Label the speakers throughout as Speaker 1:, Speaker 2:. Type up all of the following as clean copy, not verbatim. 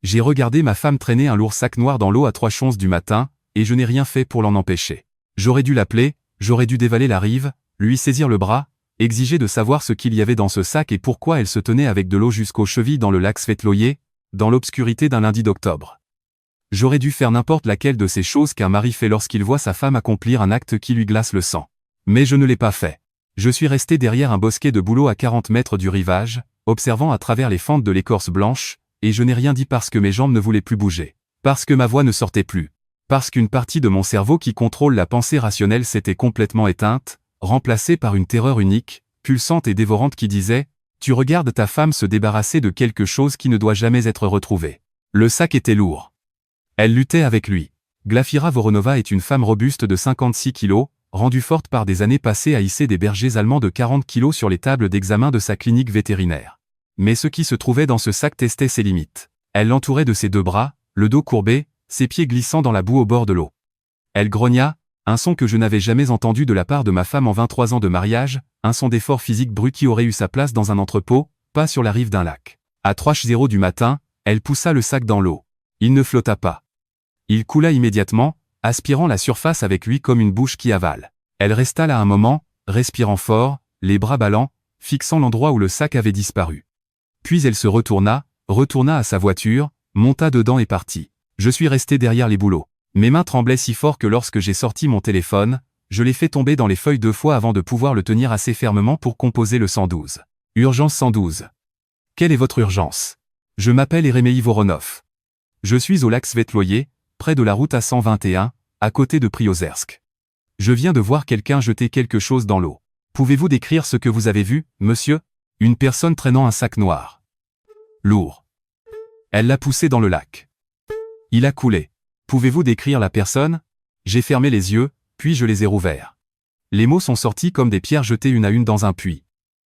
Speaker 1: J'ai regardé ma femme traîner un lourd sac noir dans l'eau à 3h du matin, et je n'ai rien fait pour l'en empêcher. J'aurais dû l'appeler, j'aurais dû dévaler la rive, lui saisir le bras, exiger de savoir ce qu'il y avait dans ce sac et pourquoi elle se tenait avec de l'eau jusqu'aux chevilles dans le lac Svetloye, dans l'obscurité d'un lundi d'octobre. J'aurais dû faire n'importe laquelle de ces choses qu'un mari fait lorsqu'il voit sa femme accomplir un acte qui lui glace le sang. Mais je ne l'ai pas fait. Je suis resté derrière un bosquet de bouleaux à 40 mètres du rivage, observant à travers les fentes de l'écorce blanche, et je n'ai rien dit parce que mes jambes ne voulaient plus bouger, parce que ma voix ne sortait plus, parce qu'une partie de mon cerveau qui contrôle la pensée rationnelle s'était complètement éteinte, remplacée par une terreur unique, pulsante et dévorante qui disait « Tu regardes ta femme se débarrasser de quelque chose qui ne doit jamais être retrouvé. » Le sac était lourd. Elle luttait avec lui. Glafira Voronova est une femme robuste de 56 kilos, rendue forte par des années passées à hisser des bergers allemands de 40 kilos sur les tables d'examen de sa clinique vétérinaire. Mais ce qui se trouvait dans ce sac testait ses limites. Elle l'entourait de ses deux bras, le dos courbé, ses pieds glissant dans la boue au bord de l'eau. Elle grogna, un son que je n'avais jamais entendu de la part de ma femme en 23 ans de mariage, un son d'effort physique brut qui aurait eu sa place dans un entrepôt, pas sur la rive d'un lac. À 3h du matin, elle poussa le sac dans l'eau. Il ne flotta pas. Il coula immédiatement, aspirant la surface avec lui comme une bouche qui avale. Elle resta là un moment, respirant fort, les bras ballants, fixant l'endroit où le sac avait disparu. Puis elle se retourna à sa voiture, monta dedans et partit. Je suis resté derrière les bouleaux. Mes mains tremblaient si fort que lorsque j'ai sorti mon téléphone, je l'ai fait tomber dans les feuilles 2 fois avant de pouvoir le tenir assez fermement pour composer le 112. Urgence 112. Quelle est votre urgence? Je m'appelle Eremei Voronov. Je suis au lac Svetloye, près de la route A121, à côté de Priozersk. Je viens de voir quelqu'un jeter quelque chose dans l'eau. Pouvez-vous décrire ce que vous avez vu, monsieur? Une personne traînant un sac noir. Lourd. Elle l'a poussé dans le lac. Il a coulé. Pouvez-vous décrire la personne? J'ai fermé les yeux, puis je les ai rouverts. Les mots sont sortis comme des pierres jetées une à une dans un puits.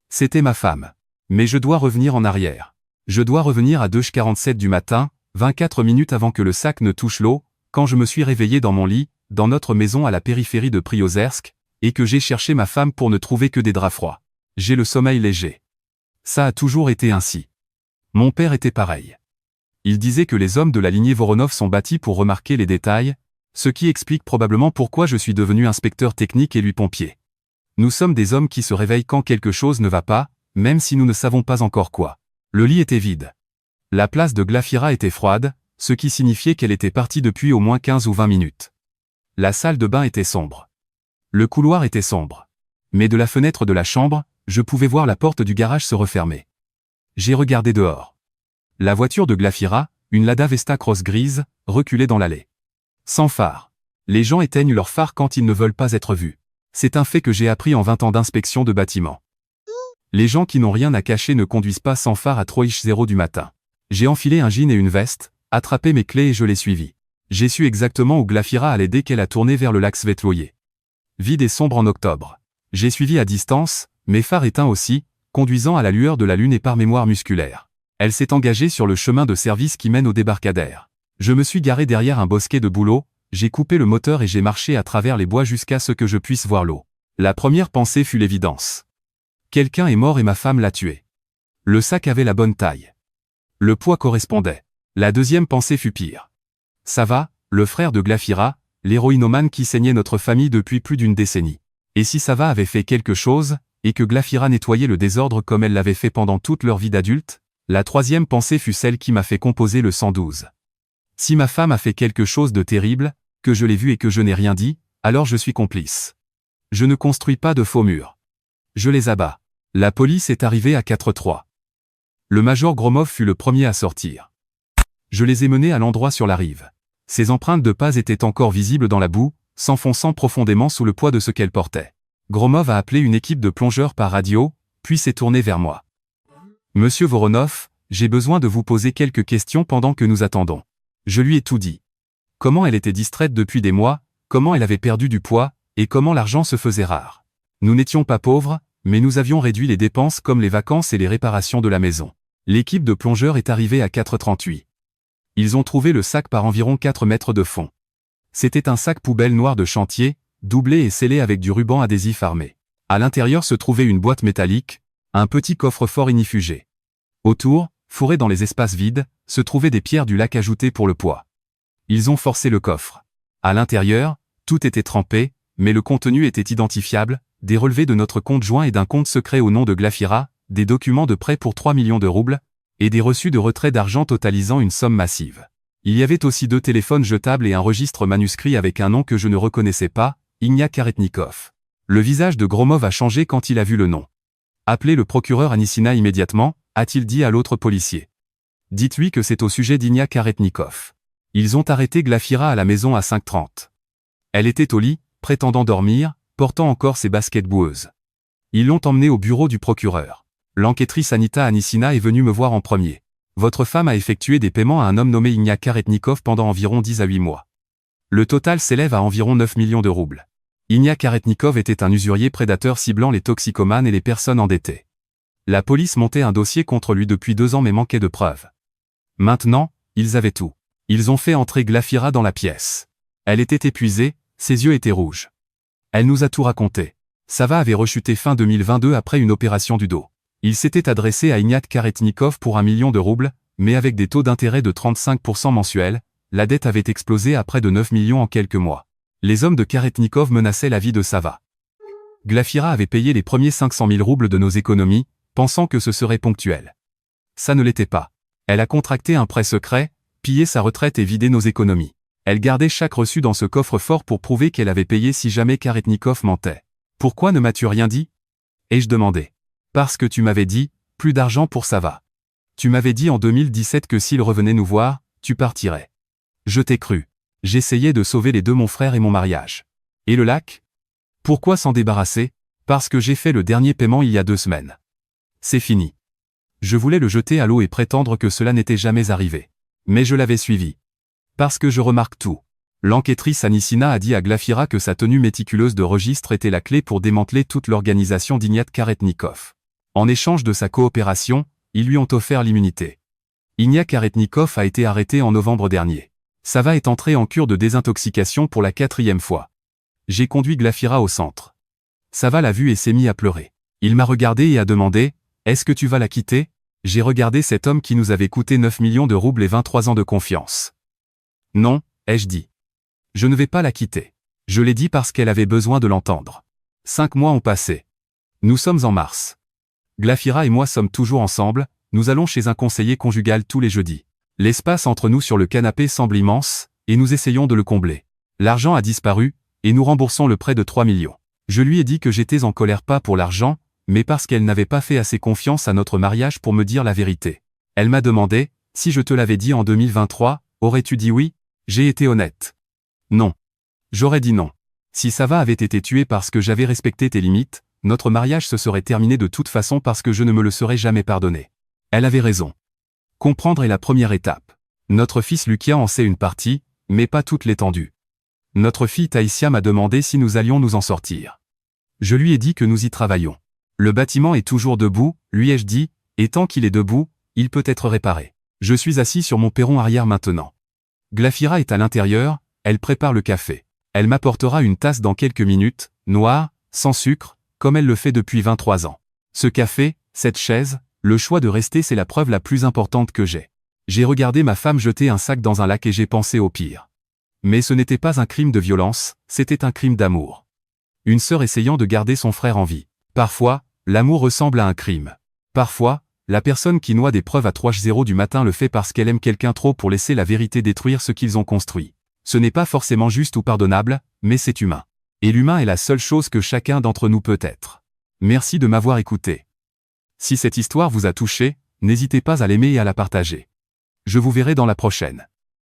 Speaker 1: C'était ma femme. Mais je dois revenir en arrière. Je dois revenir à 2h47 du matin, 24 minutes avant que le sac ne touche l'eau, quand je me suis réveillé dans mon lit, dans notre maison à la périphérie de Priozersk, et que j'ai cherché ma femme pour ne trouver que des draps froids. J'ai le sommeil léger. Ça a toujours été ainsi. Mon père était pareil. Il disait que les hommes de la lignée Voronov sont bâtis pour remarquer les détails, ce qui explique probablement pourquoi je suis devenu inspecteur technique et lui pompier. Nous sommes des hommes qui se réveillent quand quelque chose ne va pas, même si nous ne savons pas encore quoi. Le lit était vide. La place de Glafira était froide, ce qui signifiait qu'elle était partie depuis au moins 15 ou 20 minutes. La salle de bain était sombre. Le couloir était sombre. Mais de la fenêtre de la chambre, je pouvais voir la porte du garage se refermer. J'ai regardé dehors. La voiture de Glafira, une Lada Vesta Cross grise, reculait dans l'allée. Sans phare. Les gens éteignent leurs phares quand ils ne veulent pas être vus. C'est un fait que j'ai appris en 20 ans d'inspection de bâtiments. Les gens qui n'ont rien à cacher ne conduisent pas sans phare à 3h du matin. J'ai enfilé un jean et une veste, attrapé mes clés et je l'ai suivi. J'ai su exactement où Glafira allait dès qu'elle a tourné vers le lac Svetloye. Vide et sombre en octobre. J'ai suivi à distance, mes phares éteints aussi, conduisant à la lueur de la lune et par mémoire musculaire. Elle s'est engagée sur le chemin de service qui mène au débarcadère. Je me suis garé derrière un bosquet de bouleaux, j'ai coupé le moteur et j'ai marché à travers les bois jusqu'à ce que je puisse voir l'eau. La première pensée fut l'évidence. Quelqu'un est mort et ma femme l'a tué. Le sac avait la bonne taille. Le poids correspondait. La deuxième pensée fut pire. Sava, le frère de Glafira, l'héroïnomane qui saignait notre famille depuis plus d'une décennie. Et si Sava avait fait quelque chose, et que Glafira nettoyait le désordre comme elle l'avait fait pendant toute leur vie d'adulte, la troisième pensée fut celle qui m'a fait composer le 112. Si ma femme a fait quelque chose de terrible, que je l'ai vu et que je n'ai rien dit, alors je suis complice. Je ne construis pas de faux murs. Je les abats. La police est arrivée à 4h03. Le major Gromov fut le premier à sortir. Je les ai menés à l'endroit sur la rive. Ses empreintes de pas étaient encore visibles dans la boue, s'enfonçant profondément sous le poids de ce qu'elle portait. Gromov a appelé une équipe de plongeurs par radio, puis s'est tourné vers moi. Monsieur Voronov, j'ai besoin de vous poser quelques questions pendant que nous attendons. Je lui ai tout dit. Comment elle était distraite depuis des mois, comment elle avait perdu du poids, et comment l'argent se faisait rare. Nous n'étions pas pauvres, mais nous avions réduit les dépenses comme les vacances et les réparations de la maison. L'équipe de plongeurs est arrivée à 4h38. Ils ont trouvé le sac par environ 4 mètres de fond. C'était un sac poubelle noir de chantier, doublé et scellé avec du ruban adhésif armé. À l'intérieur se trouvait une boîte métallique, un petit coffre-fort ignifugé. Autour, Fourrés dans les espaces vides, se trouvaient des pierres du lac ajoutées pour le poids. Ils ont forcé le coffre. À l'intérieur, tout était trempé, mais le contenu était identifiable, des relevés de notre compte joint et d'un compte secret au nom de Glafira, des documents de prêt pour 3 millions de roubles, et des reçus de retrait d'argent totalisant une somme massive. Il y avait aussi 2 téléphones jetables et un registre manuscrit avec un nom que je ne reconnaissais pas, Igna Karetnikov. Le visage de Gromov a changé quand il a vu le nom. Appelez le procureur Anissina immédiatement, a-t-il dit à l'autre policier. Dites-lui que c'est au sujet d'Igna Karetnikov. Ils ont arrêté Glafira à la maison à 5h30. Elle était au lit, prétendant dormir, portant encore ses baskets boueuses. Ils l'ont emmenée au bureau du procureur. L'enquêtrice Anita Anissina est venue me voir en premier. Votre femme a effectué des paiements à un homme nommé Igna Karetnikov pendant environ 10 à 8 mois. Le total s'élève à environ 9 millions de roubles. Igna Karetnikov était un usurier prédateur ciblant les toxicomanes et les personnes endettées. La police montait un dossier contre lui depuis 2 ans mais manquait de preuves. Maintenant, ils avaient tout. Ils ont fait entrer Glafira dans la pièce. Elle était épuisée, ses yeux étaient rouges. Elle nous a tout raconté. Sava avait rechuté fin 2022 après une opération du dos. Il s'était adressé à Igna Karetnikov pour 1 million de roubles, mais avec des taux d'intérêt de 35% mensuels, la dette avait explosé à près de 9 millions en quelques mois. Les hommes de Karetnikov menaçaient la vie de Sava. Glafira avait payé les premiers 500 000 roubles de nos économies, pensant que ce serait ponctuel. Ça ne l'était pas. Elle a contracté un prêt secret, pillé sa retraite et vidé nos économies. Elle gardait chaque reçu dans ce coffre-fort pour prouver qu'elle avait payé si jamais Karetnikov mentait. Pourquoi ne m'as-tu rien dit? Ai-je demandé. Parce que tu m'avais dit, plus d'argent pour Sava. Tu m'avais dit en 2017 que s'il revenait nous voir, tu partirais. Je t'ai cru. J'essayais de sauver les 2 mon frère et mon mariage. Et le lac? Pourquoi s'en débarrasser? Parce que j'ai fait le dernier paiement il y a 2 semaines. C'est fini. Je voulais le jeter à l'eau et prétendre que cela n'était jamais arrivé. Mais je l'avais suivi. Parce que je remarque tout. L'enquêtrice Anissina a dit à Glafira que sa tenue méticuleuse de registre était la clé pour démanteler toute l'organisation d'Igna Karetnikov. En échange de sa coopération, ils lui ont offert l'immunité. Igna Karetnikov a été arrêté en novembre dernier. Sava est entré en cure de désintoxication pour la 4e fois. J'ai conduit Glafira au centre. Sava l'a vu et s'est mis à pleurer. Il m'a regardé et a demandé « Est-ce que tu vas la quitter ?» J'ai regardé cet homme qui nous avait coûté 9 millions de roubles et 23 ans de confiance. Non, ai-je dit. Je ne vais pas la quitter. Je l'ai dit parce qu'elle avait besoin de l'entendre. 5 mois ont passé. Nous sommes en mars. Glafira et moi sommes toujours ensemble, nous allons chez un conseiller conjugal tous les jeudis. L'espace entre nous sur le canapé semble immense, et nous essayons de le combler. L'argent a disparu, et nous remboursons le prêt de 3 millions. Je lui ai dit que j'étais en colère pas pour l'argent, mais parce qu'elle n'avait pas fait assez confiance à notre mariage pour me dire la vérité. Elle m'a demandé, si je te l'avais dit en 2023, aurais-tu dit oui? J'ai été honnête. Non. J'aurais dit non. Si Sava avait été tué parce que j'avais respecté tes limites, notre mariage se serait terminé de toute façon parce que je ne me le serais jamais pardonné. Elle avait raison. Comprendre est la première étape. Notre fils Lukia en sait une partie, mais pas toute l'étendue. Notre fille Taïsia m'a demandé si nous allions nous en sortir. Je lui ai dit que nous y travaillons. Le bâtiment est toujours debout, lui ai-je dit, et tant qu'il est debout, il peut être réparé. Je suis assis sur mon perron arrière maintenant. Glafira est à l'intérieur, elle prépare le café. Elle m'apportera une tasse dans quelques minutes, noire, sans sucre, comme elle le fait depuis 23 ans. Ce café, cette chaise, le choix de rester c'est la preuve la plus importante que j'ai. J'ai regardé ma femme jeter un sac dans un lac et j'ai pensé au pire. Mais ce n'était pas un crime de violence, c'était un crime d'amour. Une sœur essayant de garder son frère en vie. Parfois, l'amour ressemble à un crime. Parfois, la personne qui noie des preuves à 3h du matin le fait parce qu'elle aime quelqu'un trop pour laisser la vérité détruire ce qu'ils ont construit. Ce n'est pas forcément juste ou pardonnable, mais c'est humain. Et l'humain est la seule chose que chacun d'entre nous peut être. Merci de m'avoir écouté. Si cette histoire vous a touché, n'hésitez pas à l'aimer et à la partager. Je vous verrai dans la prochaine.